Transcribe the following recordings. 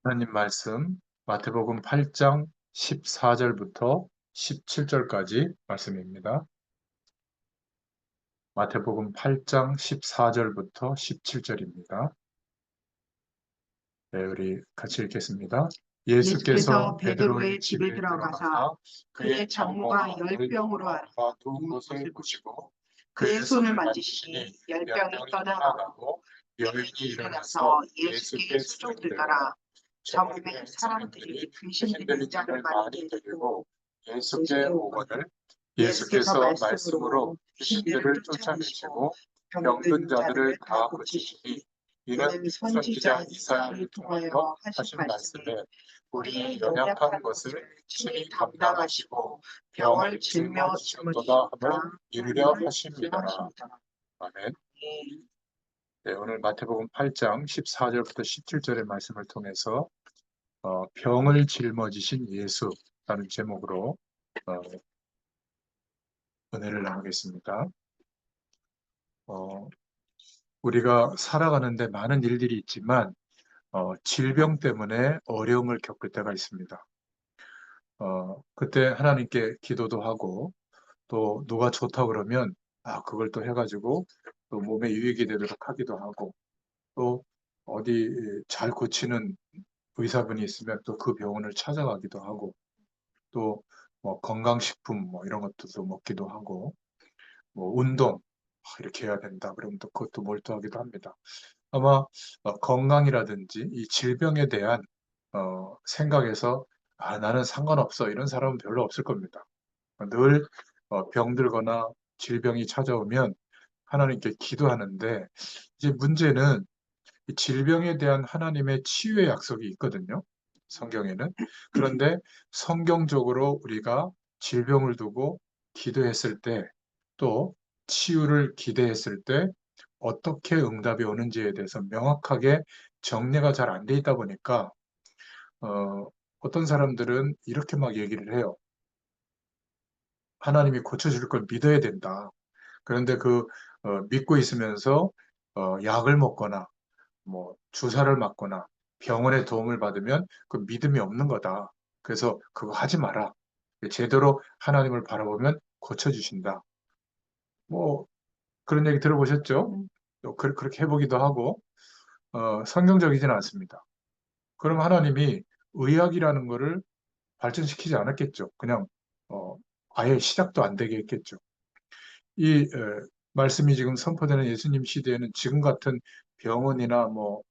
하나님 말씀 마태복음 8장 14절부터 17절까지 말씀입니다. 마태복음 8장 14절부터 17절입니다. 네, 우리 같이 읽겠습니다. 예수께서 예수께서 베드로의 베드로의 집에 집에 들어가사 들어가사 그의 그의 장모가 장모가 열병으로 앓아 누운 누운 것을 것을 보시고 그의 그의 손을 손을 만지시니 만지시니 열병이 열병이 떠나가고 떠나가고 여인이 일어나서 일어나서 예수께 예수께 수종들더라. 수종들더라. 저 저녁에 몸에 사람들이 사람들이 귀신 귀신 들린 들린 자를 자를 많이 많이 데리고 데리고 예수께 예수께 오거늘 오거늘 예수께서 예수께서 말씀으로 말씀으로 귀신들을 귀신들을 쫓아내시고 쫓아내시고 병든 병든 자들을 자들을 다 다 고치시니 고치시니 이는 이는 선지자 선지자 이사야를 이사야를 통하여 통하여 하신 하신 말씀에 말씀에 우리의 우리의 연약한 연약한 것을 것을 친히 친히 담당하시고 담당하시고 병을 병을 짊어지셨도다 짊어지셨도다 하며 이루려 하는 하심이더라. 말씀하십니다. 아멘. 예. 네, 오늘 마태복음 8장 14절부터 17절의 말씀을 통해서 병을 짊어지신 예수라는 제목으로 어, 은혜를 나누겠습니다. 어, 우리가 살아가는데 많은 일들이 있지만 질병 때문에 어려움을 겪을 때가 있습니다. 그때 하나님께 기도도 하고 또 누가 좋다 그러면 그걸 또 해가지고 또 몸에 유익이 되도록 하기도 하고 또 어디 잘 고치는 의사분이 있으면 또 그 병원을 찾아가기도 하고 또 뭐 건강식품 뭐 이런 것도 먹기도 하고 뭐 운동 이렇게 해야 된다 그러면 또 그것도 몰두하기도 합니다. 아마 건강이라든지 이 질병에 대한 생각에서 나는 상관없어 이런 사람은 별로 없을 겁니다. 늘 병들거나 질병이 찾아오면 하나님께 기도하는데 이제 문제는 이 질병에 대한 하나님의 치유의 약속이 있거든요. 성경에는. 그런데 성경적으로 우리가 질병을 두고 기도했을 때 또 치유를 기대했을 때 어떻게 응답이 오는지에 대해서 명확하게 정리가 잘 안 돼 있다 보니까 어떤 사람들은 이렇게 막 얘기를 해요. 하나님이 고쳐줄 걸 믿어야 된다. 그런데 믿고 있으면서 약을 먹거나 뭐 주사를 맞거나 병원의 도움을 받으면 그 믿음이 없는 거다. 그래서 그거 하지 마라. 제대로 하나님을 바라보면 고쳐주신다. 뭐 그런 얘기 들어보셨죠? 또 그렇게 해보기도 하고 성경적이지는 않습니다. 그럼 하나님이 의학이라는 거를 발전시키지 않았겠죠. 그냥 어, 아예 시작도 안 되게 했겠죠. 이 말씀이 지금 선포되는 예수님 시대에는 지금 같은 병원이나 뭐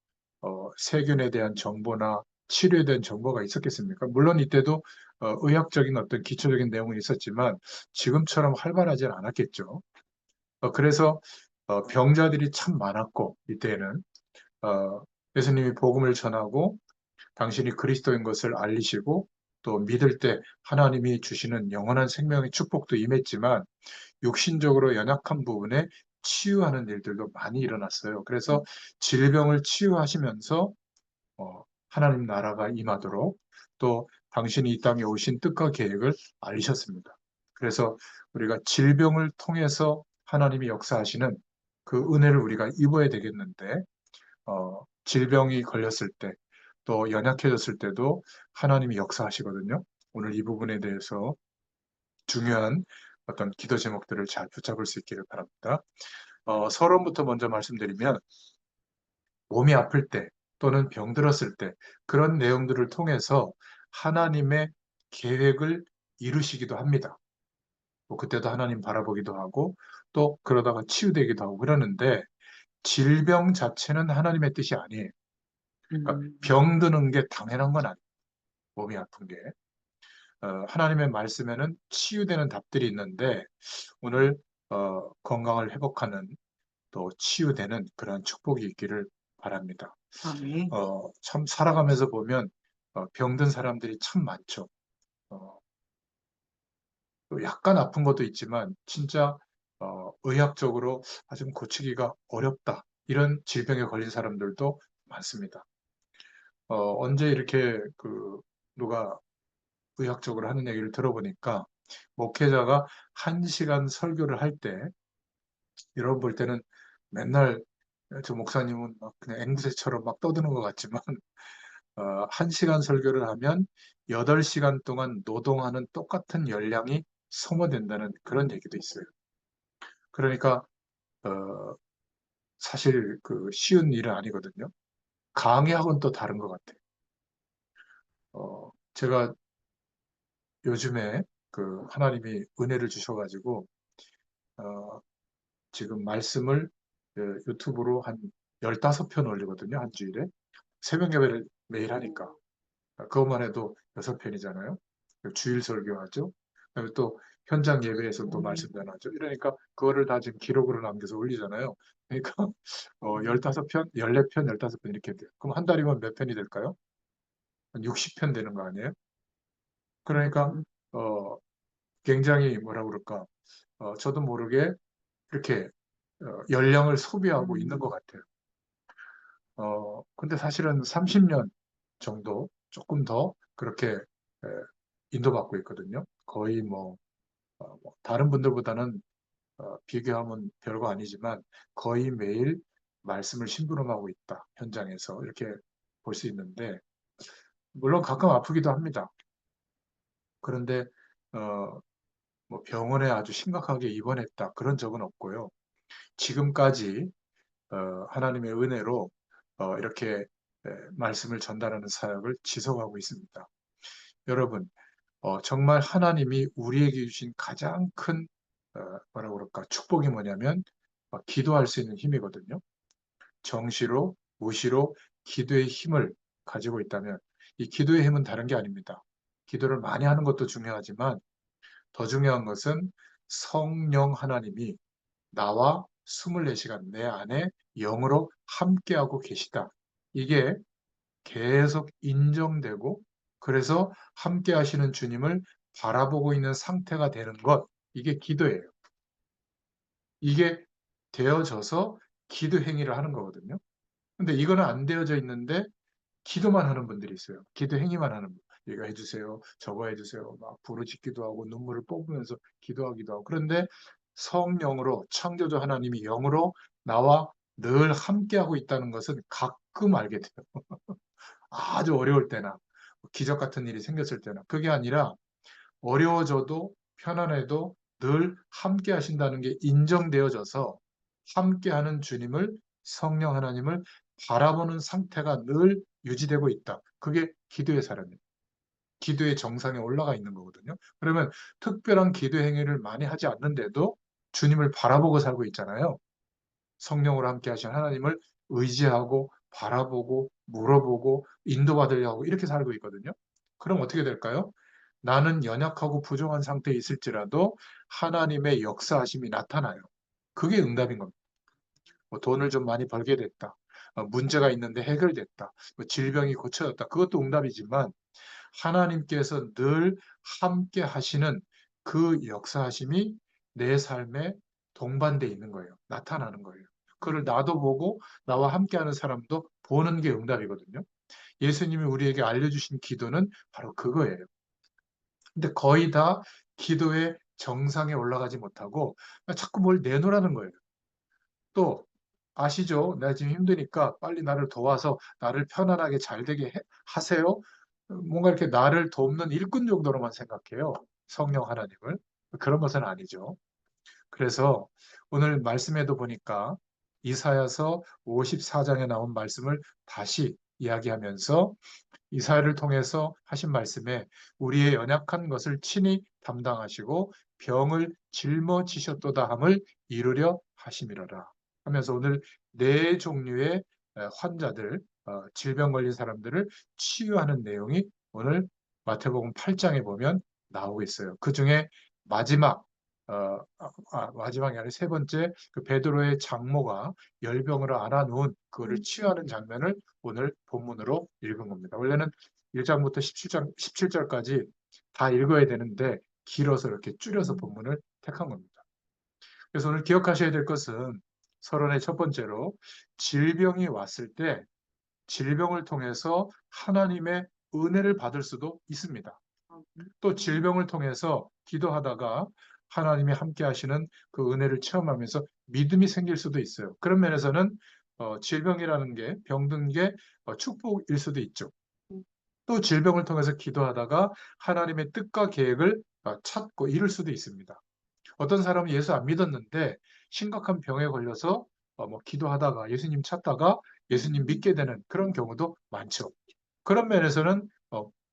세균에 대한 정보나 치료에 대한 정보가 있었겠습니까? 물론 이때도 의학적인 어떤 기초적인 내용은 있었지만 지금처럼 활발하지는 않았겠죠. 그래서 병자들이 참 많았고 이때는 예수님이 복음을 전하고 당신이 그리스도인 것을 알리시고 또 믿을 때 하나님이 주시는 영원한 생명의 축복도 임했지만 육신적으로 연약한 부분에 치유하는 일들도 많이 일어났어요. 그래서 질병을 치유하시면서 하나님 나라가 임하도록 또 당신이 이 땅에 오신 뜻과 계획을 알리셨습니다. 그래서 우리가 질병을 통해서 하나님이 역사하시는 그 은혜를 우리가 입어야 되겠는데 질병이 걸렸을 때 또 연약해졌을 때도 하나님이 역사하시거든요. 오늘 이 부분에 대해서 중요한 어떤 기도 제목들을 잘 붙잡을 수 있기를 바랍니다. 서론부터 먼저 말씀드리면 몸이 아플 때 또는 병들었을 때 그런 내용들을 통해서 하나님의 계획을 이루시기도 합니다. 뭐 그때도 하나님 바라보기도 하고 또 그러다가 치유되기도 하고 그러는데 질병 자체는 하나님의 뜻이 아니에요. 그러니까 병드는 게 당연한 건 아니에요. 몸이 아픈 게. 하나님의 말씀에는 치유되는 답들이 있는데 오늘 건강을 회복하는 또 치유되는 그런 축복이 있기를 바랍니다. 아멘. 참 살아가면서 보면 병든 사람들이 참 많죠. 어, 또 약간 아픈 것도 있지만 진짜 의학적으로 좀 고치기가 어렵다. 이런 질병에 걸린 사람들도 많습니다. 언제 이렇게 누가 의학적으로 하는 얘기를 들어보니까 목회자가 1시간 설교를 할 때 여러분 볼 때는 맨날 저 목사님은 막 그냥 앵무새처럼 막 떠드는 것 같지만 1시간 설교를 하면 8시간 동안 노동하는 똑같은 열량이 소모된다는 그런 얘기도 있어요. 그러니까 어, 사실 그 쉬운 일은 아니거든요. 강의하고는 또 다른 것 같아요. 제가 요즘에 그 하나님이 은혜를 주셔가지고 어, 지금 말씀을 유튜브로 한 15편 올리거든요. 한 주일에. 새벽 예배를 매일 하니까. 그것만 해도 6편이잖아요. 주일 설교하죠. 그다음에 또 현장 예배에서 또 말씀 전하죠. 이러니까 그거를 다 지금 기록으로 남겨서 올리잖아요. 그러니까 15편, 14편, 15편 이렇게 돼요. 그럼 한 달이면 몇 편이 될까요? 한 60편 되는 거 아니에요? 그러니까 어, 굉장히 뭐라 그럴까? 저도 모르게 이렇게 열량을 소비하고 있는 것 같아요. 근데 사실은 30년 정도 조금 더 그렇게 인도받고 있거든요. 거의 뭐 다른 분들보다는 비교하면 별거 아니지만 거의 매일 말씀을 심부름하고 있다. 현장에서 이렇게 볼 수 있는데 물론 가끔 아프기도 합니다. 그런데 어, 뭐 병원에 아주 심각하게 입원했다. 그런 적은 없고요. 지금까지 하나님의 은혜로 이렇게 말씀을 전달하는 사역을 지속하고 있습니다. 여러분, 정말 하나님이 우리에게 주신 가장 큰 뭐라 그럴까 축복이 뭐냐면 기도할 수 있는 힘이거든요. 정시로, 무시로 기도의 힘을 가지고 있다면 이 기도의 힘은 다른 게 아닙니다. 기도를 많이 하는 것도 중요하지만 더 중요한 것은 성령 하나님이 나와 24시간 내 안에 영으로 함께하고 계시다. 이게 계속 인정되고 그래서 함께 하시는 주님을 바라보고 있는 상태가 되는 것, 이게 기도예요. 이게 되어져서 기도 행위를 하는 거거든요. 근데 이거는 안 되어져 있는데 기도만 하는 분들이 있어요. 기도 행위만 하는 분. 이거 해주세요. 저거 해주세요. 막 부르짖기도 하고 눈물을 뽑으면서 기도하기도 하고. 그런데 성령으로 창조주 하나님이 영으로 나와 늘 함께하고 있다는 것은 가끔 알게 돼요. 아주 어려울 때나 기적 같은 일이 생겼을 때나 그게 아니라 어려워져도 편안해도 늘 함께 하신다는 게 인정되어져서 함께하는 주님을 성령 하나님을 바라보는 상태가 늘 유지되고 있다. 그게 기도의 사람이에요. 기도의 정상에 올라가 있는 거거든요. 그러면 특별한 기도 행위를 많이 하지 않는데도 주님을 바라보고 살고 있잖아요. 성령으로 함께 하신 하나님을 의지하고 바라보고 물어보고 인도받으려고 이렇게 살고 있거든요. 그럼 어떻게 될까요? 나는 연약하고 부족한 상태에 있을지라도 하나님의 역사하심이 나타나요. 그게 응답인 겁니다. 뭐 돈을 좀 많이 벌게 됐다. 문제가 있는데 해결됐다. 뭐 질병이 고쳐졌다. 그것도 응답이지만 하나님께서 늘 함께 하시는 그 역사하심이 내 삶에 동반돼 있는 거예요. 나타나는 거예요. 그걸 나도 보고 나와 함께하는 사람도 보는 게 응답이거든요. 예수님이 우리에게 알려주신 기도는 바로 그거예요. 근데 거의 다 기도의 정상에 올라가지 못하고 자꾸 뭘 내놓으라는 거예요. 또 아시죠? 내가 지금 힘드니까 빨리 나를 도와서 나를 편안하게 잘 되게 하세요. 뭔가 이렇게 나를 돕는 일꾼 정도로만 생각해요. 성령 하나님을. 그런 것은 아니죠. 그래서 오늘 말씀에도 보니까 이사야서 54장에 나온 말씀을 다시 이야기하면서 이사야를 통해서 하신 말씀에 우리의 연약한 것을 친히 담당하시고 병을 짊어지셨도다 함을 이루려 하심이로라 하면서 오늘 네 종류의 환자들, 질병 걸린 사람들을 치유하는 내용이 오늘 마태복음 8장에 보면 나오고 있어요. 그 중에 마지막 마지막이 아니라 세 번째 그 베드로의 장모가 열병으로 앓아놓은 그거를 치유하는 장면을 오늘 본문으로 읽은 겁니다. 원래는 1장부터 17절까지 다 읽어야 되는데 길어서 이렇게 줄여서 본문을 택한 겁니다. 그래서 오늘 기억하셔야 될 것은 서론의 첫 번째로 질병이 왔을 때 질병을 통해서 하나님의 은혜를 받을 수도 있습니다. 또 질병을 통해서 기도하다가 하나님이 함께 하시는 그 은혜를 체험하면서 믿음이 생길 수도 있어요. 그런 면에서는 질병이라는 게 병든 게 축복일 수도 있죠. 또 질병을 통해서 기도하다가 하나님의 뜻과 계획을 찾고 이룰 수도 있습니다. 어떤 사람은 예수 안 믿었는데 심각한 병에 걸려서 뭐 기도하다가 예수님 찾다가 예수님 믿게 되는 그런 경우도 많죠. 그런 면에서는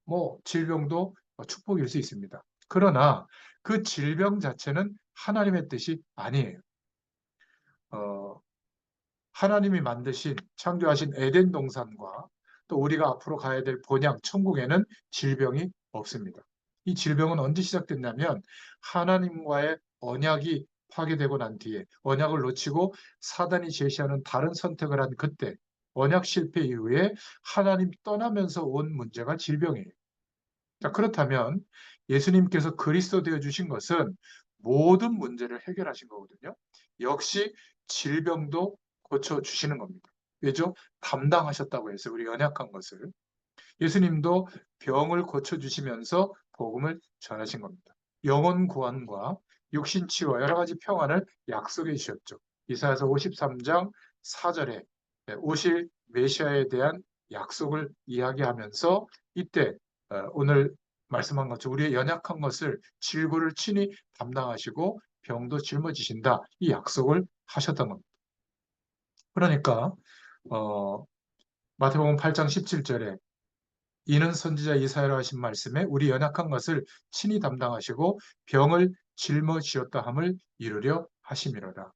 뭐 질병도 축복일 수 있습니다. 그러나 그 질병 자체는 하나님의 뜻이 아니에요. 어, 하나님이 만드신 창조하신 에덴 동산과 또 우리가 앞으로 가야 될 본향 천국에는 질병이 없습니다. 이 질병은 언제 시작됐냐면 하나님과의 언약이 파괴되고 난 뒤에 언약을 놓치고 사단이 제시하는 다른 선택을 한 그때 언약 실패 이후에 하나님 떠나면서 온 문제가 질병이에요. 자, 그렇다면 예수님께서 그리스도 되어 주신 것은 모든 문제를 해결하신 거거든요. 역시 질병도 고쳐 주시는 겁니다. 왜죠? 담당하셨다고 해서 우리 연약한 것을 예수님도 병을 고쳐 주시면서 복음을 전하신 겁니다. 영혼 구원과 육신 치유와 여러 가지 평안을 약속해 주셨죠. 이사야서 53장 4절에 오실 메시아에 대한 약속을 이야기하면서 이때 오늘 말씀한 것처럼 우리의 연약한 것을 질고를 친히 담당하시고 병도 짊어지신다. 이 약속을 하셨던 겁니다. 그러니까 어, 마태복음 8장 17절에 이는 선지자 이사야로 하신 말씀에 우리 연약한 것을 친히 담당하시고 병을 짊어지셨다 함을 이루려 하심이로라.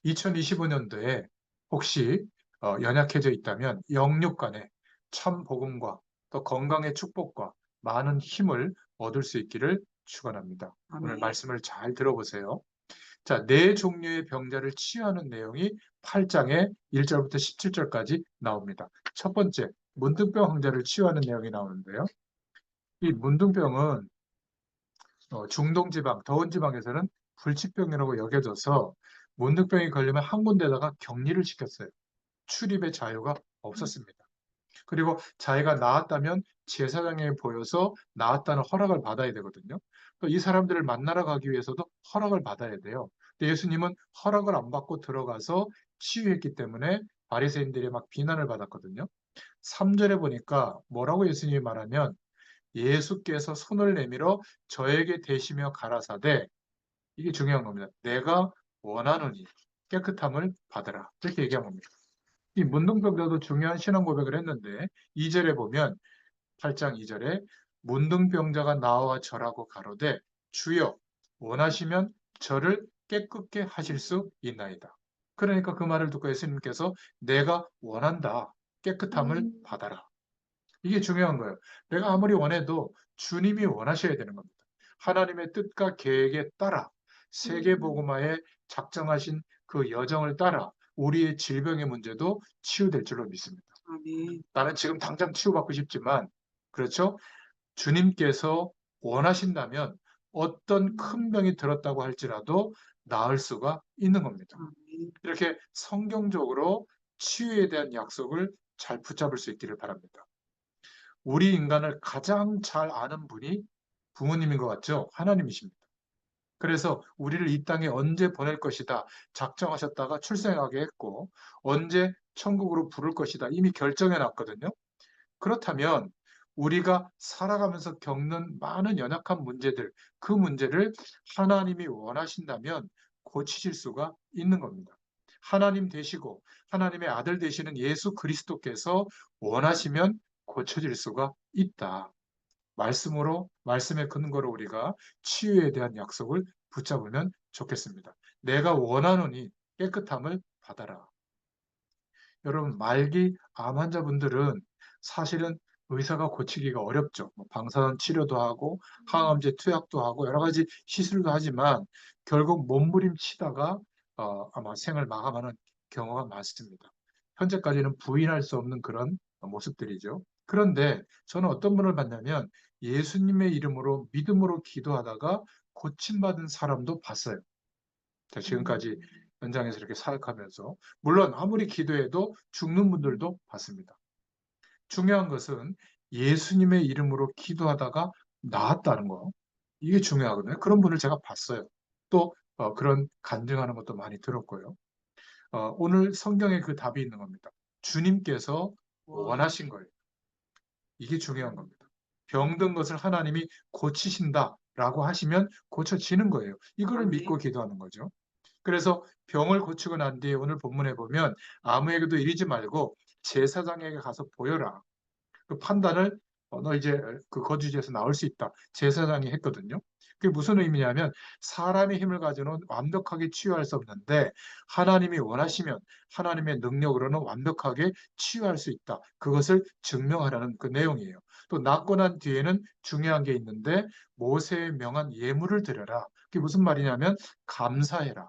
2025년도에 혹시 연약해져 있다면 영육 간에 참 복음과 또 건강의 축복과 많은 힘을 얻을 수 있기를 축원합니다. 오늘 아멘. 말씀을 잘 들어보세요. 자, 네 종류의 병자를 치유하는 내용이 8장의 1절부터 17절까지 나옵니다. 첫 번째, 문둥병 환자를 치유하는 내용이 나오는데요. 이 문둥병은 중동 지방, 더운 지방에서는 불치병이라고 여겨져서 문둥병이 걸리면 한 군데다가 격리를 시켰어요. 출입의 자유가 없었습니다. 그리고 자기가 나았다면 제사장에 보여서 나았다는 허락을 받아야 되거든요. 또 이 사람들을 만나러 가기 위해서도 허락을 받아야 돼요. 근데 예수님은 허락을 안 받고 들어가서 치유했기 때문에 바리새인들이 막 비난을 받았거든요. 3절에 보니까 뭐라고 예수님이 말하면 예수께서 손을 내밀어 저에게 대시며 가라사대 이게 중요한 겁니다. 내가 원하노니 깨끗함을 받으라. 이렇게 얘기한 겁니다. 이 문둥병자도 중요한 신앙 고백을 했는데 2절에 보면 8장 2절에 문둥병자가 나와 절하고 가로되 주여 원하시면 저를 깨끗게 하실 수 있나이다. 그러니까 그 말을 듣고 예수님께서 내가 원한다. 깨끗함을 받아라. 이게 중요한 거예요. 내가 아무리 원해도 주님이 원하셔야 되는 겁니다. 하나님의 뜻과 계획에 따라 세계복음화에 작정하신 그 여정을 따라 우리의 질병의 문제도 치유될 줄로 믿습니다. 아멘. 나는 지금 당장 치유받고 싶지만, 그렇죠? 주님께서 원하신다면 어떤 큰 병이 들었다고 할지라도 나을 수가 있는 겁니다. 아멘. 이렇게 성경적으로 치유에 대한 약속을 잘 붙잡을 수 있기를 바랍니다. 우리 인간을 가장 잘 아는 분이 부모님인 것 같죠? 하나님이십니다. 그래서 우리를 이 땅에 언제 보낼 것이다 작정하셨다가 출생하게 했고 언제 천국으로 부를 것이다 이미 결정해 놨거든요. 그렇다면 우리가 살아가면서 겪는 많은 연약한 문제들, 그 문제를 하나님이 원하신다면 고치실 수가 있는 겁니다. 하나님 되시고 하나님의 아들 되시는 예수 그리스도께서 원하시면 고쳐질 수가 있다. 말씀으로, 말씀의 근거로 우리가 치유에 대한 약속을 붙잡으면 좋겠습니다. 내가 원하노니 깨끗함을 받아라. 여러분, 말기 암 환자분들은 사실은 의사가 고치기가 어렵죠. 뭐 방사선 치료도 하고 항암제 투약도 하고 여러 가지 시술도 하지만 결국 몸부림치다가 아마 생을 마감하는 경우가 많습니다. 현재까지는 부인할 수 없는 그런 모습들이죠. 그런데 저는 어떤 분을 봤냐면 예수님의 이름으로 믿음으로 기도하다가 고침받은 사람도 봤어요. 자, 지금까지 현장에서 이렇게 사역하면서 물론 아무리 기도해도 죽는 분들도 봤습니다. 중요한 것은 예수님의 이름으로 기도하다가 나았다는 거. 이게 중요하거든요. 그런 분을 제가 봤어요. 또 그런 간증하는 것도 많이 들었고요. 오늘 성경에 그 답이 있는 겁니다. 주님께서 원하신 거예요. 이게 중요한 겁니다. 병든 것을 하나님이 고치신다라고 하시면 고쳐지는 거예요. 이거를 아멘. 믿고 기도하는 거죠. 그래서 병을 고치고 난 뒤에 오늘 본문에 보면 아무에게도 이르지 말고 제사장에게 가서 보여라. 그 판단을 너 이제 그 거주지에서 나올 수 있다. 제사장이 했거든요. 그게 무슨 의미냐면 사람의 힘을 가지고는 완벽하게 치유할 수 없는데 하나님이 원하시면 하나님의 능력으로는 완벽하게 치유할 수 있다. 그것을 증명하라는 그 내용이에요. 또 낫고 난 뒤에는 중요한 게 있는데 모세의 명한 예물을 드려라. 그게 무슨 말이냐면 감사해라.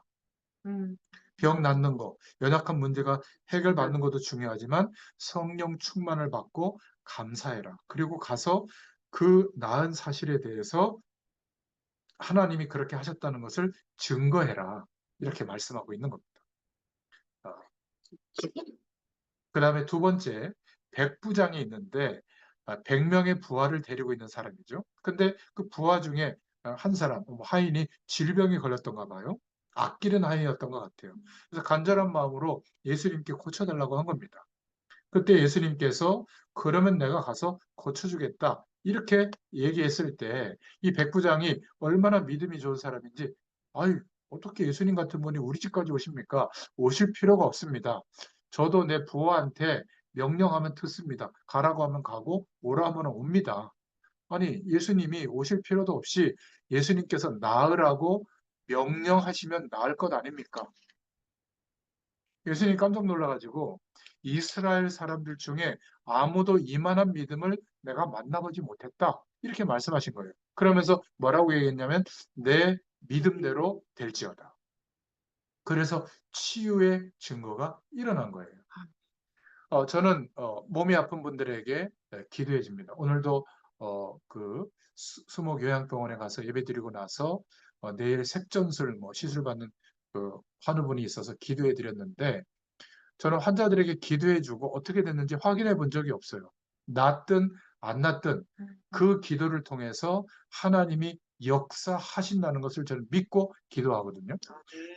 음, 병 낫는 거, 연약한 문제가 해결받는 것도 중요하지만 성령 충만을 받고 감사해라. 그리고 가서 그 나은 사실에 대해서 하나님이 그렇게 하셨다는 것을 증거해라. 이렇게 말씀하고 있는 겁니다. 그 다음에 두 번째, 백부장이 있는데 100명의 부하를 데리고 있는 사람이죠. 근데 그 부하 중에 한 사람, 하인이 질병이 걸렸던가 봐요. 아끼는 하인이었던 것 같아요. 그래서 간절한 마음으로 예수님께 고쳐달라고 한 겁니다. 그때 예수님께서 그러면 내가 가서 고쳐주겠다. 이렇게 얘기했을 때 이 백부장이 얼마나 믿음이 좋은 사람인지, 아유, 어떻게 예수님 같은 분이 우리 집까지 오십니까? 오실 필요가 없습니다. 저도 내 부하한테 명령하면 듣습니다. 가라고 하면 가고 오라 하면 옵니다. 아니, 예수님이 오실 필요도 없이 예수님께서 나으라고 명령하시면 나을 것 아닙니까? 예수님이 깜짝 놀라가지고 이스라엘 사람들 중에 아무도 이만한 믿음을 내가 만나보지 못했다. 이렇게 말씀하신 거예요. 그러면서 뭐라고 얘기했냐면 내 믿음대로 될지어다. 그래서 치유의 증거가 일어난 거예요. 저는 몸이 아픈 분들에게 기도해 줍니다. 오늘도 그 수목 요양병원에 가서 예배드리고 나서 내일 색전술 뭐 시술 받는 그 환우분이 있어서 기도해 드렸는데 저는 환자들에게 기도해주고 어떻게 됐는지 확인해 본 적이 없어요. 낫든 안 낫든 그 기도를 통해서 하나님이 역사하신다는 것을 저는 믿고 기도하거든요.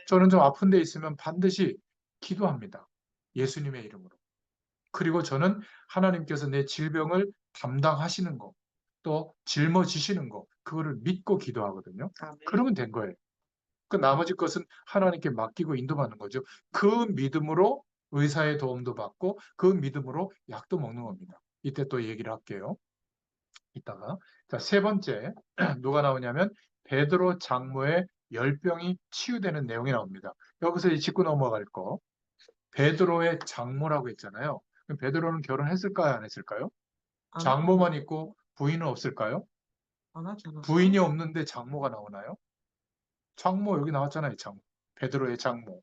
저는 좀 아픈 데 있으면 반드시 기도합니다. 예수님의 이름으로. 그리고 저는 하나님께서 내 질병을 담당하시는 거, 또 짊어지시는 거, 그거를 믿고 기도하거든요. 아멘. 그러면 된 거예요. 그 나머지 것은 하나님께 맡기고 인도받는 거죠. 그 믿음으로 의사의 도움도 받고 그 믿음으로 약도 먹는 겁니다. 이때 또 얘기를 할게요. 이따가. 자, 세 번째 누가 나오냐면 베드로 장모의 열병이 치유되는 내용이 나옵니다. 여기서 이 짚고 넘어갈 거. 베드로의 장모라고 했잖아요. 그럼 베드로는 결혼했을까요? 안 했을까요? 장모만 있고 부인은 없을까요? 안 하지 않았어? 부인이 없는데 장모가 나오나요? 장모 여기 나왔잖아요. 장모. 베드로의 장모.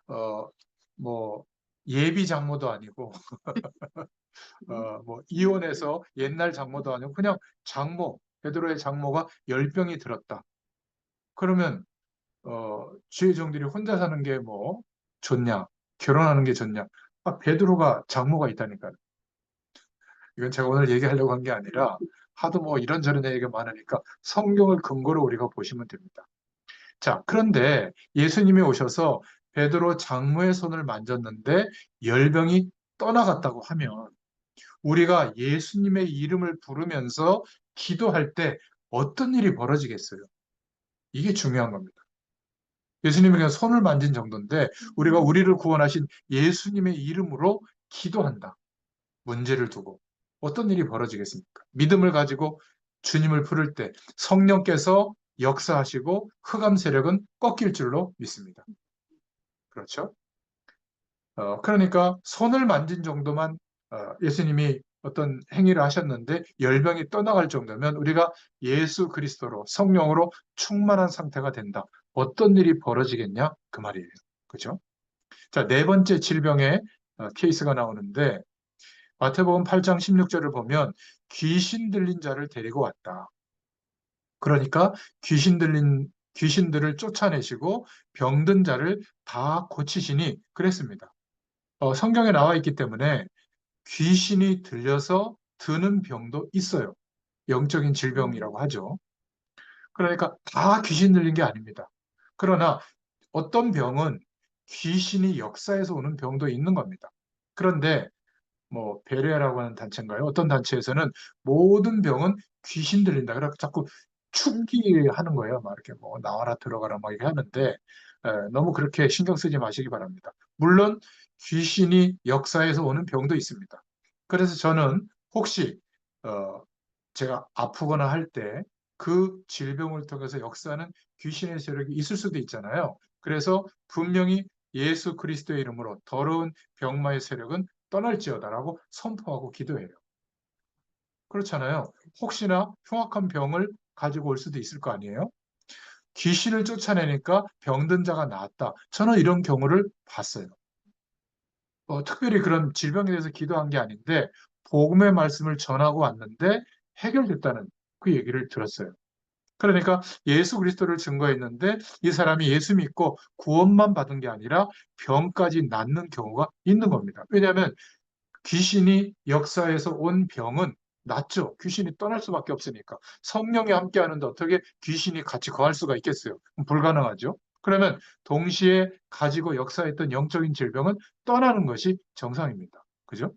어, 뭐 예비 장모도 아니고 뭐 이혼해서 옛날 장모도 아니고 그냥 장모, 베드로의 장모가 열병이 들었다. 그러면 주의 종들이 혼자 사는 게 뭐 좋냐? 결혼하는 게 좋냐? 베드로가 장모가 있다니까요. 이건 제가 오늘 얘기하려고 한 게 아니라 하도 뭐 이런저런 얘기가 많으니까 성경을 근거로 우리가 보시면 됩니다. 자, 그런데 예수님이 오셔서 베드로 장모의 손을 만졌는데 열병이 떠나갔다고 하면 우리가 예수님의 이름을 부르면서 기도할 때 어떤 일이 벌어지겠어요? 이게 중요한 겁니다. 예수님이 그냥 손을 만진 정도인데 우리가 우리를 구원하신 예수님의 이름으로 기도한다. 문제를 두고 어떤 일이 벌어지겠습니까? 믿음을 가지고 주님을 부를 때 성령께서 역사하시고 흑암 세력은 꺾일 줄로 믿습니다. 그렇죠? 그러니까 손을 만진 정도만 예수님이 어떤 행위를 하셨는데 열병이 떠나갈 정도면 우리가 예수 그리스도로 성령으로 충만한 상태가 된다. 어떤 일이 벌어지겠냐? 그 말이에요. 그죠? 자, 네 번째 질병의 케이스가 나오는데 마태복음 8장 16절을 보면 귀신 들린 자를 데리고 왔다. 그러니까 귀신들을 쫓아내시고 병든 자를 다 고치시니 그랬습니다. 성경에 나와 있기 때문에 귀신이 들려서 드는 병도 있어요. 영적인 질병이라고 하죠. 그러니까 다 귀신 들린 게 아닙니다. 그러나 어떤 병은 귀신이 역사해서 오는 병도 있는 겁니다. 그런데 뭐 베레아라고 하는 단체인가요? 어떤 단체에서는 모든 병은 귀신 들린다. 그래서 자꾸 축기하는 거예요. 막 이렇게 뭐 나와라 들어가라 막 이렇게 하는데 너무 그렇게 신경 쓰지 마시기 바랍니다. 물론 귀신이 역사에서 오는 병도 있습니다. 그래서 저는 혹시 어, 제가 아프거나 할 때 그 질병을 통해서 역사하는 귀신의 세력이 있을 수도 있잖아요. 그래서 분명히 예수 그리스도의 이름으로 더러운 병마의 세력은 떠날지어다라고 선포하고 기도해요. 그렇잖아요. 혹시나 흉악한 병을 가지고 올 수도 있을 거 아니에요? 귀신을 쫓아내니까 병든 자가 나았다. 저는 이런 경우를 봤어요. 특별히 그런 질병에 대해서 기도한 게 아닌데 복음의 말씀을 전하고 왔는데 해결됐다는 그 얘기를 들었어요. 그러니까 예수 그리스도를 증거했는데 이 사람이 예수 믿고 구원만 받은 게 아니라 병까지 낫는 경우가 있는 겁니다. 왜냐하면 귀신이 역사에서 온 병은 낫죠. 귀신이 떠날 수밖에 없으니까. 성령이 함께하는데 어떻게 귀신이 같이 거할 수가 있겠어요? 불가능하죠. 그러면 동시에 가지고 역사했던 영적인 질병은 떠나는 것이 정상입니다. 그죠?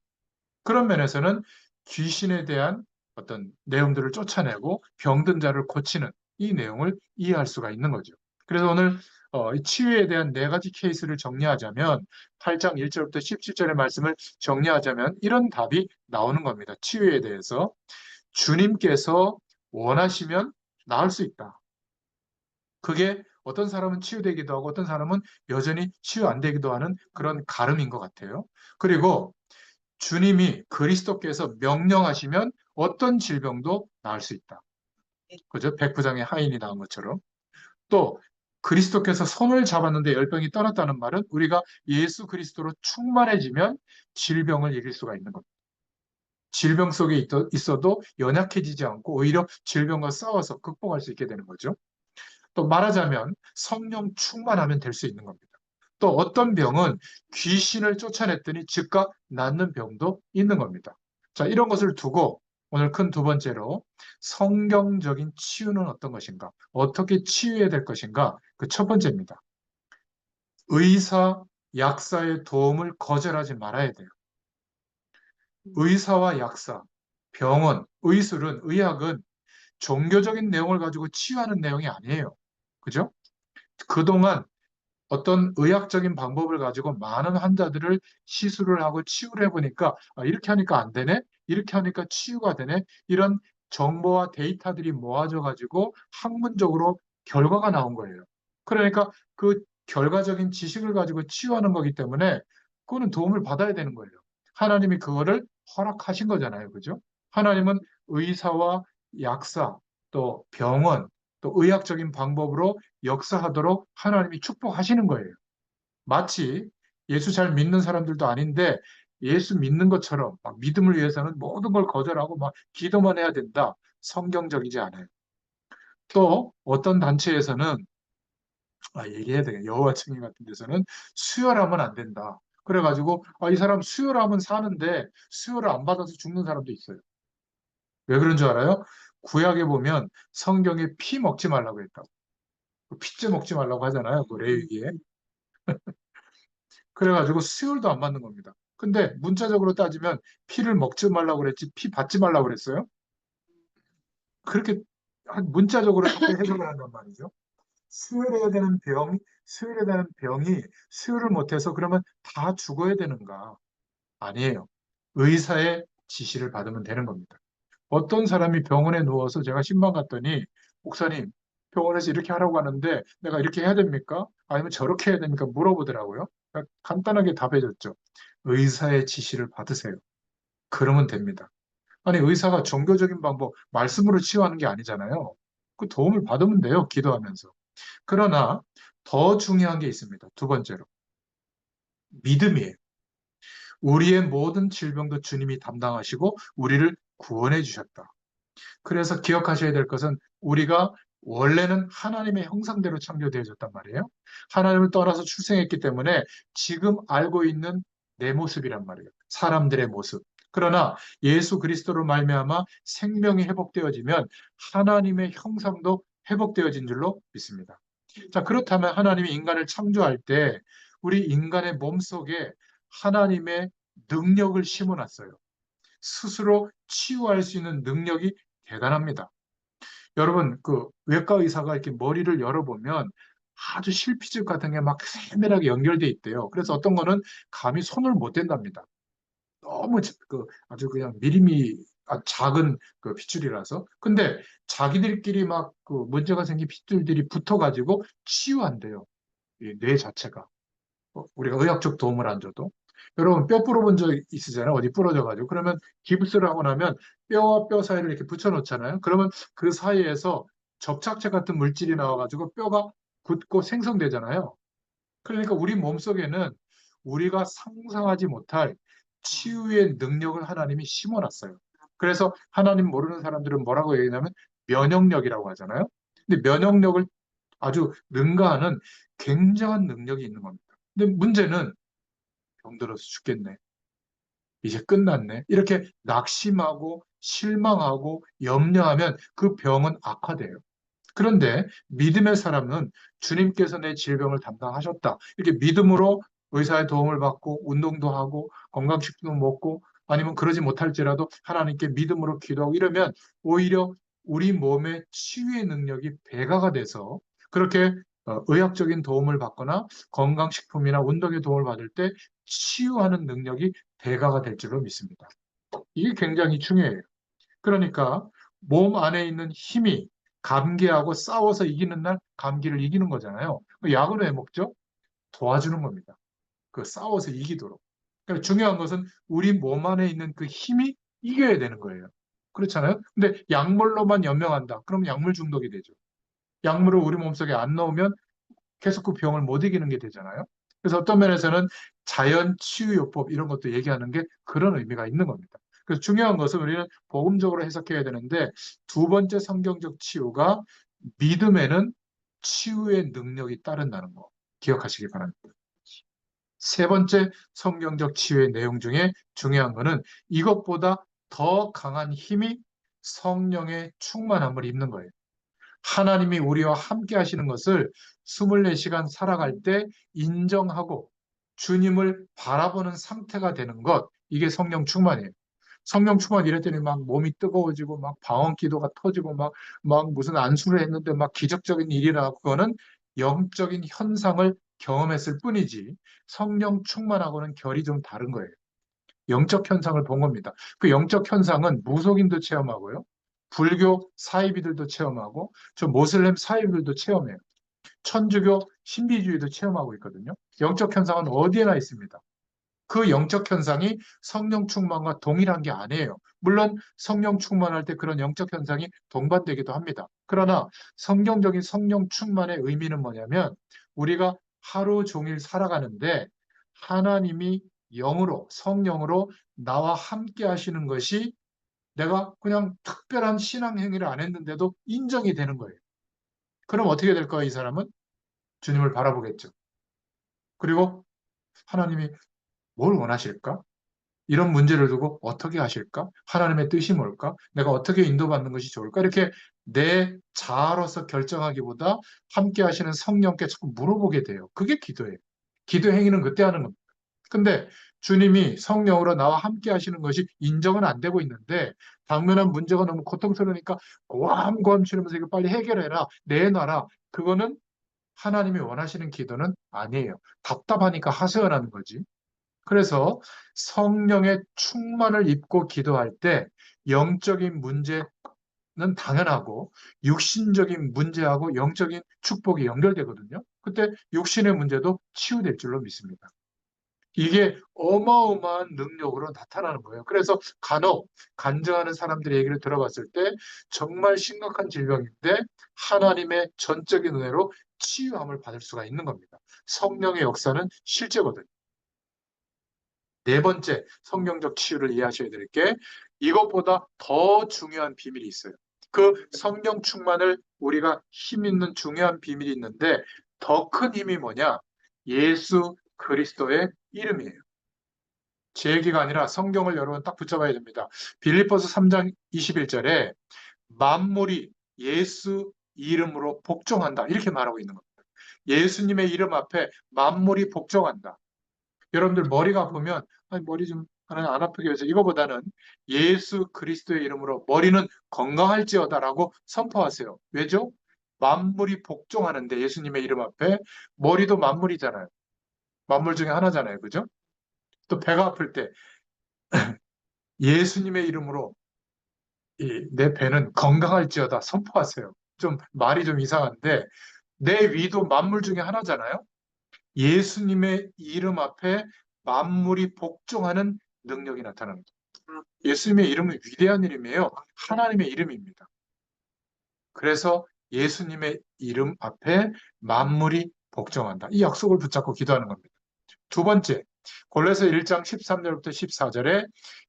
그런 면에서는 귀신에 대한 어떤 내용들을 쫓아내고 병든 자를 고치는 이 내용을 이해할 수가 있는 거죠. 그래서 오늘 이 치유에 대한 네 가지 케이스를 정리하자면 8장 1절부터 17절의 말씀을 정리하자면 이런 답이 나오는 겁니다. 치유에 대해서 주님께서 원하시면 나을 수 있다. 그게 어떤 사람은 치유되기도 하고 어떤 사람은 여전히 치유 안 되기도 하는 그런 가름인 것 같아요. 그리고 주님이 그리스도께서 명령하시면 어떤 질병도 나을 수 있다. 그죠? 백부장의 하인이 나온 것처럼. 또 그리스도께서 손을 잡았는데 열병이 떠났다는 말은 우리가 예수 그리스도로 충만해지면 질병을 이길 수가 있는 겁니다. 질병 속에 있어도 연약해지지 않고 오히려 질병과 싸워서 극복할 수 있게 되는 거죠. 또 말하자면 성령 충만하면 될 수 있는 겁니다. 또 어떤 병은 귀신을 쫓아냈더니 즉각 낫는 병도 있는 겁니다. 자, 이런 것을 두고 오늘 큰 두 번째로 성경적인 치유는 어떤 것인가? 어떻게 치유해야 될 것인가? 그 첫 번째입니다. 의사, 약사의 도움을 거절하지 말아야 돼요. 의사와 약사, 병원, 의술은, 의학은 종교적인 내용을 가지고 치유하는 내용이 아니에요. 그죠? 그동안 어떤 의학적인 방법을 가지고 많은 환자들을 시술을 하고 치유를 해보니까 이렇게 하니까 안 되네? 이렇게 하니까 치유가 되네? 이런 정보와 데이터들이 모아져 가지고 학문적으로 결과가 나온 거예요. 그러니까 그 결과적인 지식을 가지고 치유하는 거기 때문에 그거는 도움을 받아야 되는 거예요. 하나님이 그거를 허락하신 거잖아요. 그죠? 하나님은 의사와 약사, 또 병원, 또 의학적인 방법으로 역사하도록 하나님이 축복하시는 거예요. 마치 예수 잘 믿는 사람들도 아닌데 예수 믿는 것처럼 막 믿음을 위해서는 모든 걸 거절하고 막 기도만 해야 된다. 성경적이지 않아요. 또 어떤 단체에서는 얘기해야 되겠 여호와 증인 같은 데서는 수혈하면 안 된다. 그래가지고 이 사람 수혈하면 사는데 수혈을 안 받아서 죽는 사람도 있어요. 왜 그런 줄 알아요? 구약에 보면 성경에 피 먹지 말라고 했다고. 피째 먹지 말라고 하잖아요. 그 레위기에. 그래가지고 수혈도 안 받는 겁니다. 근데 문자적으로 따지면 피를 먹지 말라고 그랬지 피 받지 말라고 그랬어요? 그렇게 문자적으로 그렇게 해석을 한단 말이죠. 수혈해야 되는 수혈해야 되는 병이 수혈을 못해서 그러면 다 죽어야 되는가? 아니에요. 의사의 지시를 받으면 되는 겁니다. 어떤 사람이 병원에 누워서 제가 신방 갔더니 목사님 병원에서 이렇게 하라고 하는데 내가 이렇게 해야 됩니까? 아니면 저렇게 해야 됩니까? 물어보더라고요. 그러니까 간단하게 답해줬죠. 의사의 지시를 받으세요. 그러면 됩니다. 아니 의사가 종교적인 방법 말씀으로 치유하는 게 아니잖아요. 그 도움을 받으면 돼요. 기도하면서. 그러나 더 중요한 게 있습니다. 두 번째로 믿음이에요. 우리의 모든 질병도 주님이 담당하시고 우리를 구원해 주셨다. 그래서 기억하셔야 될 것은 우리가 원래는 하나님의 형상대로 창조되어졌단 말이에요. 하나님을 떠나서 출생했기 때문에 지금 알고 있는 내 모습이란 말이에요. 사람들의 모습. 그러나 예수 그리스도로 말미암아 생명이 회복되어지면 하나님의 형상도 회복되어진 줄로 믿습니다. 자, 그렇다면 하나님이 인간을 창조할 때 우리 인간의 몸속에 하나님의 능력을 심어놨어요. 스스로 치유할 수 있는 능력이 대단합니다. 여러분, 그 외과 의사가 이렇게 머리를 열어보면 아주 실피죽 같은 게 막 세밀하게 연결돼 있대요. 그래서 어떤 거는 감히 손을 못 댄답니다. 너무 아주 그냥 미리미 작은 그 핏줄이라서. 근데 자기들끼리 막 그 문제가 생긴 핏줄들이 붙어가지고 치유한대요. 이 뇌 자체가. 우리가 의학적 도움을 안 줘도. 여러분 뼈 부러본 적 있으잖아요. 어디 부러져가지고. 그러면 깁스를 하고 나면 뼈와 뼈 사이를 이렇게 붙여놓잖아요. 그러면 그 사이에서 접착제 같은 물질이 나와가지고 뼈가 굳고 생성되잖아요. 그러니까 우리 몸속에는 우리가 상상하지 못할 치유의 능력을 하나님이 심어놨어요. 그래서 하나님 모르는 사람들은 뭐라고 얘기하냐면 면역력이라고 하잖아요. 근데 면역력을 아주 능가하는 굉장한 능력이 있는 겁니다. 근데 문제는 병들어서 죽겠네. 이제 끝났네. 이렇게 낙심하고 실망하고 염려하면 그 병은 악화돼요. 그런데 믿음의 사람은 주님께서 내 질병을 담당하셨다. 이렇게 믿음으로 의사의 도움을 받고 운동도 하고 건강식품도 먹고 아니면 그러지 못할지라도 하나님께 믿음으로 기도하고 이러면 오히려 우리 몸의 치유의 능력이 배가가 돼서 그렇게 의학적인 도움을 받거나 건강식품이나 운동의 도움을 받을 때 치유하는 능력이 배가가 될 줄로 믿습니다. 이게 굉장히 중요해요. 그러니까 몸 안에 있는 힘이 감기하고 싸워서 이기는 날 감기를 이기는 거잖아요. 약은 왜 먹죠? 도와주는 겁니다. 그 싸워서 이기도록. 그러니까 중요한 것은 우리 몸 안에 있는 그 힘이 이겨야 되는 거예요. 그렇잖아요. 근데 약물로만 연명한다. 그럼 약물 중독이 되죠. 약물을 우리 몸속에 안 넣으면 계속 그 병을 못 이기는 게 되잖아요. 그래서 어떤 면에서는 자연 치유요법 이런 것도 얘기하는 게 그런 의미가 있는 겁니다. 그래서 중요한 것은 우리는 복음적으로 해석해야 되는데 두 번째 성경적 치유가 믿음에는 치유의 능력이 따른다는 거 기억하시기 바랍니다. 세 번째 성경적 치유의 내용 중에 중요한 것은 이것보다 더 강한 힘이 성령의 충만함을 입는 거예요. 하나님이 우리와 함께 하시는 것을 24시간 살아갈 때 인정하고 주님을 바라보는 상태가 되는 것, 이게 성령 충만이에요. 성령 충만 이랬더니 막 몸이 뜨거워지고 막 방언 기도가 터지고 막 무슨 안수를 했는데 막 기적적인 일이 일어나고 그거는 영적인 현상을 경험했을 뿐이지 성령 충만하고는 결이 좀 다른 거예요. 영적 현상을 본 겁니다. 그 영적 현상은 무속인도 체험하고요. 불교 사이비들도 체험하고 저 모슬렘 사이비들도 체험해요. 천주교 신비주의도 체험하고 있거든요. 영적 현상은 어디에나 있습니다. 그 영적 현상이 성령 충만과 동일한 게 아니에요. 물론 성령 충만할 때 그런 영적 현상이 동반되기도 합니다. 그러나 성경적인 성령 충만의 의미는 뭐냐면 우리가 하루 종일 살아가는데 하나님이 영으로 성령으로 나와 함께 하시는 것이 내가 그냥 특별한 신앙 행위를 안 했는데도 인정이 되는 거예요. 그럼 어떻게 될까요? 이 사람은 주님을 바라보겠죠. 그리고 하나님이 뭘 원하실까? 이런 문제를 두고 어떻게 하실까? 하나님의 뜻이 뭘까? 내가 어떻게 인도받는 것이 좋을까? 이렇게 내 자아로서 결정하기보다 함께 하시는 성령께 자꾸 물어보게 돼요. 그게 기도예요. 기도 행위는 그때 하는 겁니다. 근데 주님이 성령으로 나와 함께 하시는 것이 인정은 안 되고 있는데 당면한 문제가 너무 고통스러우니까 고함고함 치르면서 이거 빨리 해결해라, 내놔라. 그거는 하나님이 원하시는 기도는 아니에요. 답답하니까 하소연하는 거지. 그래서 성령의 충만을 입고 기도할 때 영적인 문제는 당연하고 육신적인 문제하고 영적인 축복이 연결되거든요. 그때 육신의 문제도 치유될 줄로 믿습니다. 이게 어마어마한 능력으로 나타나는 거예요. 그래서 간혹 간증하는 사람들의 얘기를 들어봤을 때 정말 심각한 질병인데 하나님의 전적인 은혜로 치유함을 받을 수가 있는 겁니다. 성령의 역사는 실제거든요. 네 번째 성경적 치유를 이해하셔야 될 게 이것보다 더 중요한 비밀이 있어요. 그 성령 충만을 우리가 힘 있는 중요한 비밀이 있는데 더 큰 힘이 뭐냐? 예수 그리스도의 이름이에요. 제 얘기가 아니라 성경을 여러분 딱 붙잡아야 됩니다. 빌립보서 3장 21절에 만물이 예수 이름으로 복종한다. 이렇게 말하고 있는 겁니다. 예수님의 이름 앞에 만물이 복종한다. 여러분들 머리가 아프면 아니, 머리 좀 하나님 안 아프게 해서 이거보다는 예수 그리스도의 이름으로 머리는 건강할지어다라고 선포하세요. 왜죠? 만물이 복종하는데 예수님의 이름 앞에 머리도 만물이잖아요. 만물 중에 하나잖아요. 그죠? 또 배가 아플 때 예수님의 이름으로 내 배는 건강할지어다 선포하세요. 좀 말이 좀 이상한데 내 위도 만물 중에 하나잖아요. 예수님의 이름 앞에 만물이 복종하는 능력이 나타납니다. 예수님의 이름은 위대한 이름이에요. 하나님의 이름입니다. 그래서 예수님의 이름 앞에 만물이 복종한다. 이 약속을 붙잡고 기도하는 겁니다. 두 번째, 골로새 1장 13절부터 14절에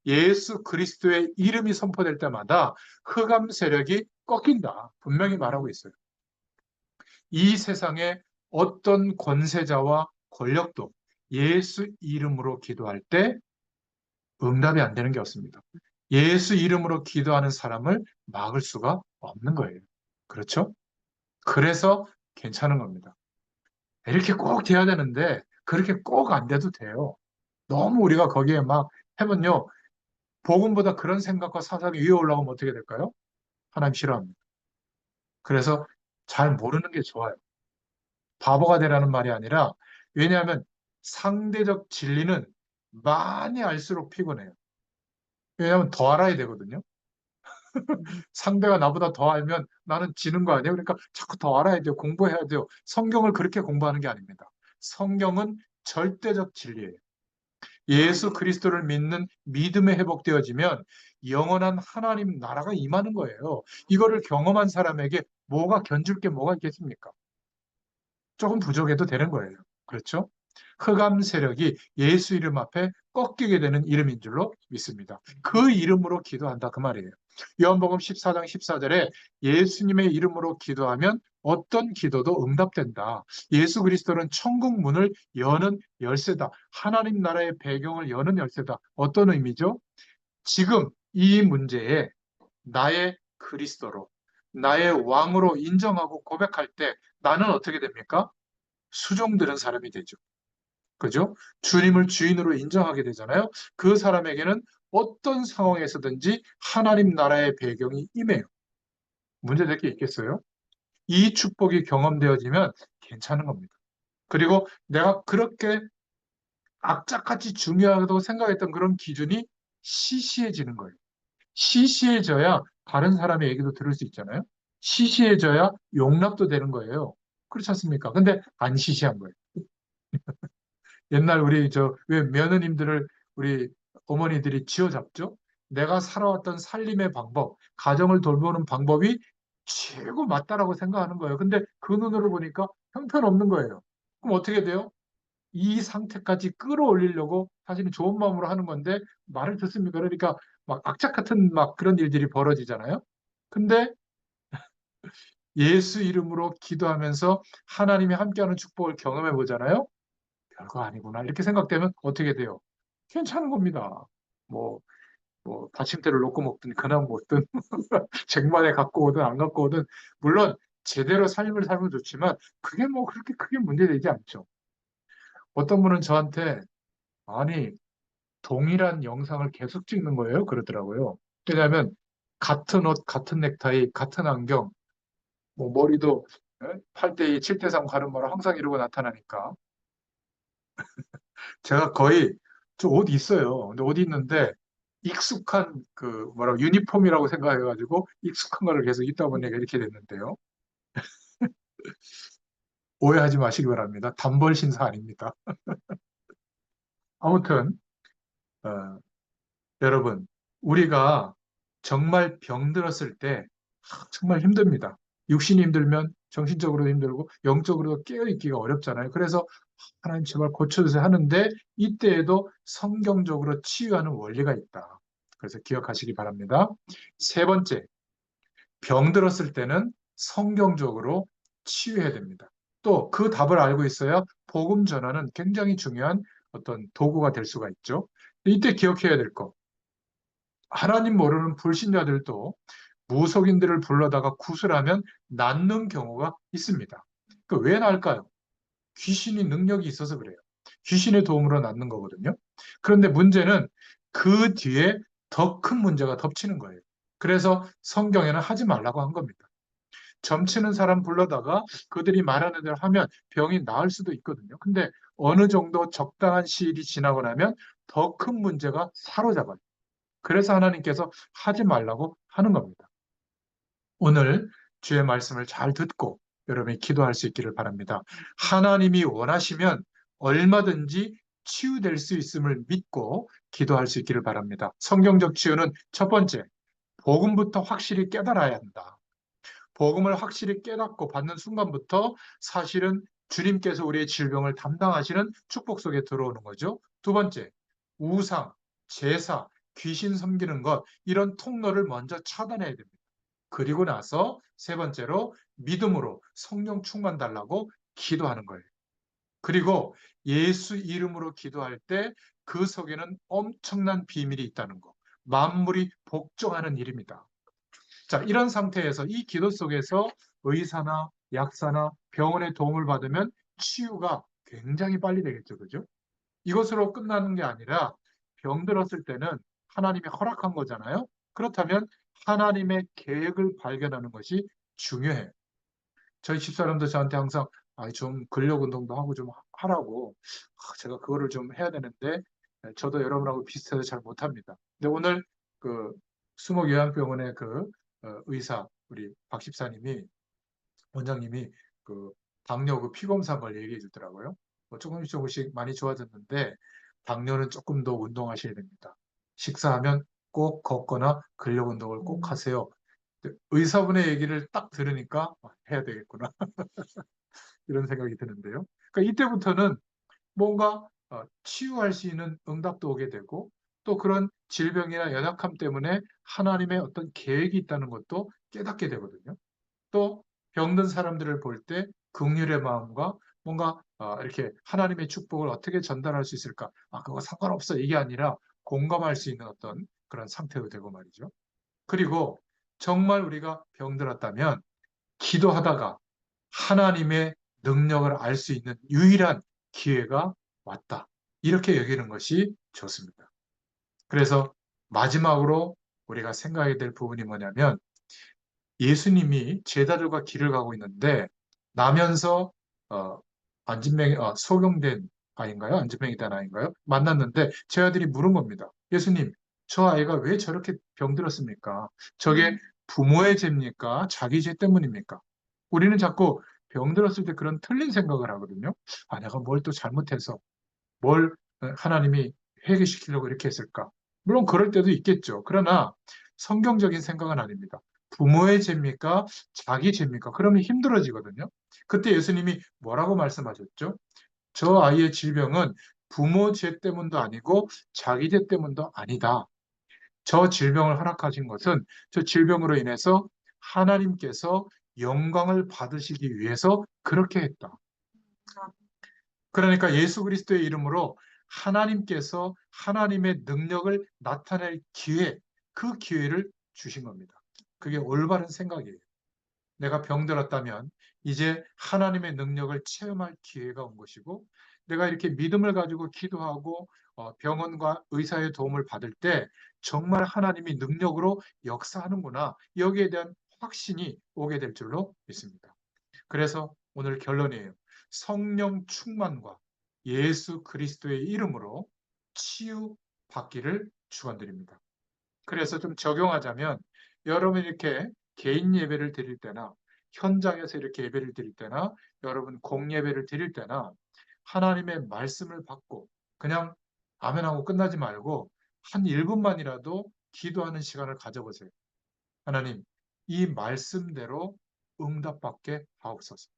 예수 그리스도의 이름이 선포될 때마다 흑암 세력이 꺾인다. 분명히 말하고 있어요. 이 세상에 어떤 권세자와 권력도 예수 이름으로 기도할 때 응답이 안 되는 게 없습니다. 예수 이름으로 기도하는 사람을 막을 수가 없는 거예요. 그렇죠? 그래서 괜찮은 겁니다. 이렇게 꼭 돼야 되는데 그렇게 꼭 안 돼도 돼요. 너무 우리가 거기에 막 하면요. 복음보다 그런 생각과 사상이 위에 올라오면 어떻게 될까요? 하나님 싫어합니다. 그래서 잘 모르는 게 좋아요. 바보가 되라는 말이 아니라 왜냐하면 상대적 진리는 많이 알수록 피곤해요. 왜냐하면 더 알아야 되거든요. 상대가 나보다 더 알면 나는 지는 거 아니에요? 그러니까 자꾸 더 알아야 돼요. 공부해야 돼요. 성경을 그렇게 공부하는 게 아닙니다. 성경은 절대적 진리예요. 예수 그리스도를 믿는 믿음에 회복되어지면 영원한 하나님 나라가 임하는 거예요. 이거를 경험한 사람에게 뭐가 견줄 게 뭐가 있겠습니까? 조금 부족해도 되는 거예요. 그렇죠? 흑암 세력이 예수 이름 앞에 꺾이게 되는 이름인 줄로 믿습니다. 그 이름으로 기도한다 그 말이에요. 요한복음 14장 14절에 예수님의 이름으로 기도하면 어떤 기도도 응답된다. 예수 그리스도는 천국 문을 여는 열쇠다. 하나님 나라의 배경을 여는 열쇠다. 어떤 의미죠? 지금 이 문제에 나의 그리스도로 나의 왕으로 인정하고 고백할 때 나는 어떻게 됩니까? 수종들은 사람이 되죠. 그죠? 주님을 주인으로 인정하게 되잖아요. 그 사람에게는 어떤 상황에서든지 하나님 나라의 배경이 임해요. 문제될 게 있겠어요? 이 축복이 경험되어지면 괜찮은 겁니다. 그리고 내가 그렇게 악착같이 중요하다고 생각했던 그런 기준이 시시해지는 거예요. 시시해져야 다른 사람의 얘기도 들을 수 있잖아요. 시시해져야 용납도 되는 거예요. 그렇지 않습니까? 근데 안 시시한 거예요. 옛날 우리 왜 며느님들을 우리 어머니들이 쥐어잡죠? 내가 살아왔던 살림의 방법, 가정을 돌보는 방법이 최고 맞다라고 생각하는 거예요. 근데 그 눈으로 보니까 형편없는 거예요. 그럼 어떻게 돼요? 이 상태까지 끌어올리려고 사실은 좋은 마음으로 하는 건데 말을 듣습니까? 그러니까 막 악착 같은 막 그런 일들이 벌어지잖아요. 근데 예수 이름으로 기도하면서 하나님이 함께하는 축복을 경험해 보잖아요. 별거 아니구나. 이렇게 생각되면 어떻게 돼요? 괜찮은 겁니다. 뭐, 받침대를 놓고 먹든 그냥 먹든 쟁반에 갖고 오든 안 갖고 오든 물론 제대로 삶을 살면 좋지만 그게 뭐 그렇게 크게 문제되지 않죠. 어떤 분은 저한테 아니 동일한 영상을 계속 찍는 거예요. 그러더라고요. 왜냐하면 같은 옷, 같은 넥타이, 같은 안경, 뭐 머리도 8대2, 7대3 가르마로 항상 이러고 나타나니까 제가 거의 저 옷 있어요. 근데 옷 있는데 익숙한 그 뭐라고 유니폼이라고 생각해가지고 익숙한 거를 계속 입다 보니까 이렇게 됐는데요. 오해하지 마시기 바랍니다. 단벌 신사 아닙니다. 아무튼 여러분 우리가 정말 병들었을 때 정말 힘듭니다. 육신이 힘들면 정신적으로도 힘들고 영적으로도 깨어있기가 어렵잖아요. 그래서 하나님 제발 고쳐주세요 하는데 이때에도 성경적으로 치유하는 원리가 있다. 그래서 기억하시기 바랍니다. 세 번째, 병들었을 때는 성경적으로 치유해야 됩니다. 또 그 답을 알고 있어야 복음 전하는 굉장히 중요한 어떤 도구가 될 수가 있죠. 이때 기억해야 될 것. 하나님 모르는 불신자들도 무속인들을 불러다가 구슬하면 낫는 경우가 있습니다. 왜 나을까요? 귀신이 능력이 있어서 그래요. 귀신의 도움으로 낫는 거거든요. 그런데 문제는 그 뒤에 더 큰 문제가 덮치는 거예요. 그래서 성경에는 하지 말라고 한 겁니다. 점치는 사람 불러다가 그들이 말하는 대로 하면 병이 나을 수도 있거든요. 근데 어느 정도 적당한 시일이 지나고 나면 더 큰 문제가 사로잡아요. 그래서 하나님께서 하지 말라고 하는 겁니다. 오늘 주의 말씀을 잘 듣고 여러분이 기도할 수 있기를 바랍니다. 하나님이 원하시면 얼마든지 치유될 수 있음을 믿고 기도할 수 있기를 바랍니다. 성경적 치유는 첫 번째, 복음부터 확실히 깨달아야 한다. 복음을 확실히 깨닫고 받는 순간부터 사실은 주님께서 우리의 질병을 담당하시는 축복 속에 들어오는 거죠. 두 번째, 우상, 제사, 귀신 섬기는 것, 이런 통로를 먼저 차단해야 됩니다. 그리고 나서 세 번째로 믿음으로 성령 충만 달라고 기도하는 거예요. 그리고 예수 이름으로 기도할 때 그 속에는 엄청난 비밀이 있다는 거. 만물이 복종하는 일입니다. 자, 이런 상태에서 이 기도 속에서 의사나 약사나 병원의 도움을 받으면 치유가 굉장히 빨리 되겠죠. 그죠? 이것으로 끝나는 게 아니라 병들었을 때는 하나님이 허락한 거잖아요. 그렇다면 하나님의 계획을 발견하는 것이 중요해요. 저희 집사람도 저한테 항상 좀 근력 운동도 하고 좀 하라고 제가 그거를 좀 해야 되는데 저도 여러분하고 비슷해서 잘 못합니다. 근데 오늘 그 수목 요양병원의 그 의사 우리 박 집사님이 원장님이 그 당뇨 그 피검사 걸 얘기해 주더라고요. 뭐 조금씩 조금씩 많이 좋아졌는데 당뇨는 조금 더 운동하셔야 됩니다. 식사하면 꼭 걷거나 근력 운동을 꼭 하세요. 의사분의 얘기를 딱 들으니까 해야 되겠구나 이런 생각이 드는데요. 그러니까 이때부터는 뭔가 치유할 수 있는 응답도 오게 되고 또 그런 질병이나 연약함 때문에 하나님의 어떤 계획이 있다는 것도 깨닫게 되거든요. 또 병든 사람들을 볼 때 긍휼의 마음과 뭔가 이렇게 하나님의 축복을 어떻게 전달할 수 있을까? 그거 상관없어. 이게 아니라 공감할 수 있는 어떤 그런 상태도 되고 말이죠. 그리고 정말 우리가 병들었다면 기도하다가 하나님의 능력을 알 수 있는 유일한 기회가 왔다. 이렇게 여기는 것이 좋습니다. 그래서 마지막으로 우리가 생각해야 될 부분이 뭐냐면 예수님이 제자들과 길을 가고 있는데 나면서 어, 안진뱅이 소경된 아이인가요? 안진뱅이 된 아이인가요? 만났는데 제 아들이 물은 겁니다. 예수님, 저 아이가 왜 저렇게 병들었습니까? 저게 부모의 죄입니까? 자기 죄 때문입니까? 우리는 자꾸 병들었을 때 그런 틀린 생각을 하거든요. 내가 뭘 또 잘못해서 뭘 하나님이 회개시키려고 이렇게 했을까? 물론 그럴 때도 있겠죠. 그러나 성경적인 생각은 아닙니다. 부모의 죄입니까? 자기 죄입니까? 그러면 힘들어지거든요. 그때 예수님이 뭐라고 말씀하셨죠? 저 아이의 질병은 부모 죄 때문도 아니고 자기 죄 때문도 아니다. 저 질병을 허락하신 것은 저 질병으로 인해서 하나님께서 영광을 받으시기 위해서 그렇게 했다. 그러니까 예수 그리스도의 이름으로 하나님께서 하나님의 능력을 나타낼 기회, 그 기회를 주신 겁니다. 그게 올바른 생각이에요. 내가 병들었다면 이제 하나님의 능력을 체험할 기회가 온 것이고 내가 이렇게 믿음을 가지고 기도하고 병원과 의사의 도움을 받을 때 정말 하나님이 능력으로 역사하는구나. 여기에 대한 확신이 오게 될 줄로 믿습니다. 그래서 오늘 결론이에요. 성령 충만과 예수 그리스도의 이름으로 치유받기를 축원드립니다. 그래서 좀 적용하자면 여러분 이렇게 개인 예배를 드릴 때나 현장에서 이렇게 예배를 드릴 때나 여러분 공예배를 드릴 때나 하나님의 말씀을 받고 그냥 아멘하고 끝나지 말고 한 1분만이라도 기도하는 시간을 가져보세요. 하나님, 이 말씀대로 응답받게 하옵소서.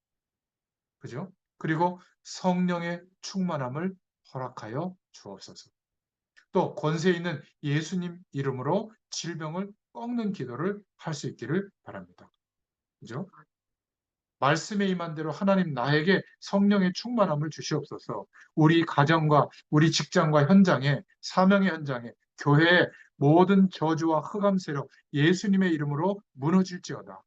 그죠? 그리고 성령의 충만함을 허락하여 주옵소서. 또 권세 있는 예수님 이름으로 질병을 꺾는 기도를 할 수 있기를 바랍니다. 그죠? 말씀에 임한 대로 하나님 나에게 성령의 충만함을 주시옵소서. 우리 가정과 우리 직장과 현장에 사명의 현장에 교회의 모든 저주와 흑암 세력 예수님의 이름으로 무너질지어다.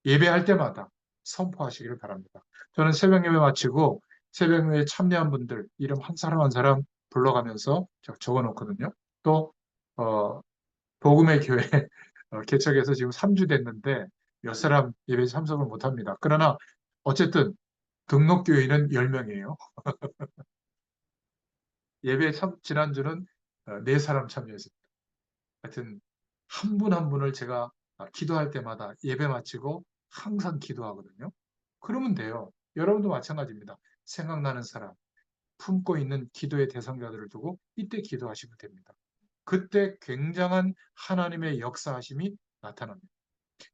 예배할 때마다 선포하시기를 바랍니다. 저는 새벽 예배 마치고 새벽에 참여한 분들 이름 한 사람 한 사람 불러가면서 제가 적어놓거든요. 또 복음의 교회 개척해서 지금 3주 됐는데 몇 사람 예배에 참석을 못합니다. 그러나 어쨌든 등록교인은 10명이에요. 예배 지난주는 4사람 참여했습니다. 하여튼 한 분 한 분을 제가 기도할 때마다 예배 마치고 항상 기도하거든요. 그러면 돼요. 여러분도 마찬가지입니다. 생각나는 사람, 품고 있는 기도의 대상자들을 두고 이때 기도하시면 됩니다. 그때 굉장한 하나님의 역사하심이 나타납니다.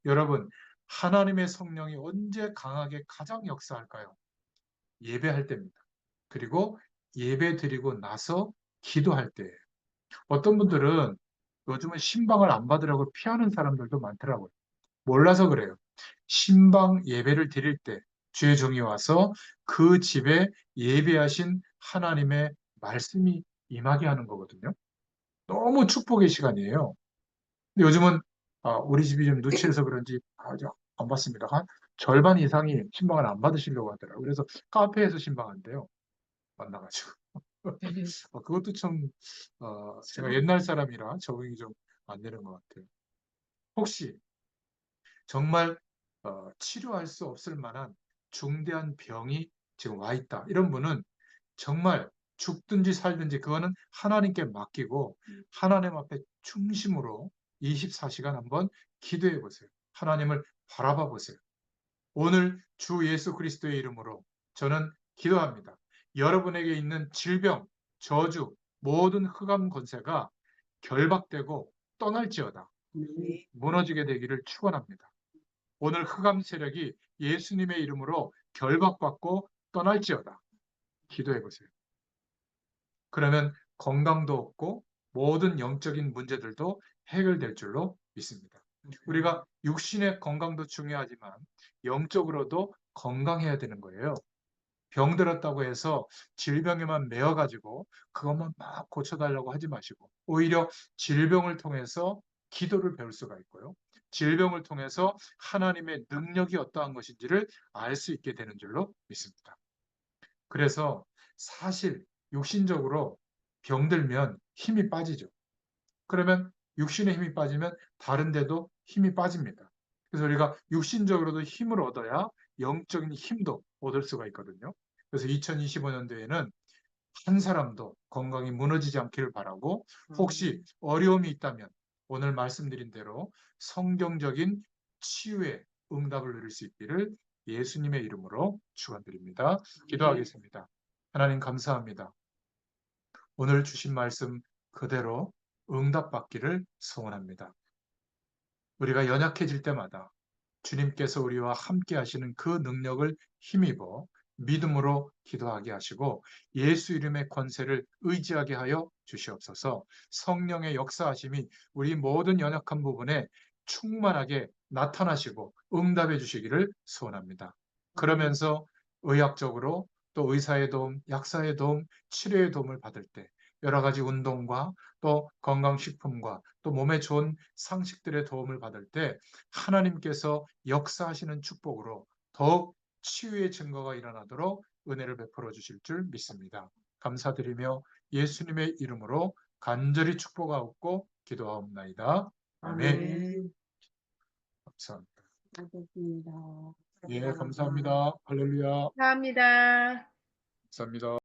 여러분, 하나님의 성령이 언제 강하게 가장 역사할까요? 예배할 때입니다. 그리고 예배 드리고 나서 기도할 때예요. 어떤 분들은 요즘은 신방을 안 받으려고 피하는 사람들도 많더라고요. 몰라서 그래요. 신방 예배를 드릴 때 주의 종이 와서 그 집에 예배하신 하나님의 말씀이 임하게 하는 거거든요. 너무 축복의 시간이에요. 근데 요즘은 우리 집이 좀 누치해서 그런지 아주 안 받습니다. 한 절반 이상이 신방을 안 받으시려고 하더라고요. 그래서 카페에서 신방한대요. 만나가지고. 그것도 참 제가 옛날 사람이라 적응이 좀 안 되는 것 같아요. 혹시 정말 치료할 수 없을 만한 중대한 병이 지금 와 있다. 이런 분은 정말 죽든지 살든지 그거는 하나님께 맡기고 하나님 앞에 중심으로 24시간 한번 기도해 보세요. 하나님을 바라봐 보세요. 오늘 주 예수 그리스도의 이름으로 저는 기도합니다. 여러분에게 있는 질병, 저주, 모든 흑암 권세가 결박되고 떠날지어다. 네. 무너지게 되기를 축원합니다. 오늘 흑암 세력이 예수님의 이름으로 결박받고 떠날지어다. 기도해 보세요. 그러면 건강도 없고 모든 영적인 문제들도 해결될 줄로 믿습니다. 우리가 육신의 건강도 중요하지만 영적으로도 건강해야 되는 거예요. 병 들었다고 해서 질병에만 매여가지고 그것만 막 고쳐달라고 하지 마시고 오히려 질병을 통해서 기도를 배울 수가 있고요. 질병을 통해서 하나님의 능력이 어떠한 것인지를 알 수 있게 되는 줄로 믿습니다. 그래서 사실 육신적으로 병들면 힘이 빠지죠. 그러면 육신의 힘이 빠지면 다른 데도 힘이 빠집니다. 그래서 우리가 육신적으로도 힘을 얻어야 영적인 힘도 얻을 수가 있거든요. 그래서 2025년도에는 한 사람도 건강이 무너지지 않기를 바라고 혹시 어려움이 있다면 오늘 말씀드린 대로 성경적인 치유의 응답을 누릴 수 있기를 예수님의 이름으로 축원드립니다. 기도하겠습니다. 하나님 감사합니다. 오늘 주신 말씀 그대로 응답받기를 소원합니다. 우리가 연약해질 때마다 주님께서 우리와 함께 하시는 그 능력을 힘입어 믿음으로 기도하게 하시고 예수 이름의 권세를 의지하게 하여 주시옵소서. 성령의 역사하심이 우리 모든 연약한 부분에 충만하게 나타나시고 응답해 주시기를 소원합니다. 그러면서 의학적으로 또 의사의 도움, 약사의 도움, 치료의 도움을 받을 때 여러 가지 운동과 또 건강식품과 또 몸에 좋은 상식들의 도움을 받을 때 하나님께서 역사하시는 축복으로 더욱 치유의 증거가 일어나도록 은혜를 베풀어 주실 줄 믿습니다. 감사드리며 예수님의 이름으로 간절히 축복하옵고 기도하옵나이다. 아멘. 아멘. 감사합니다. 알겠습니다. 예, 감사합니다. 할렐루야. 감사합니다. 감사합니다.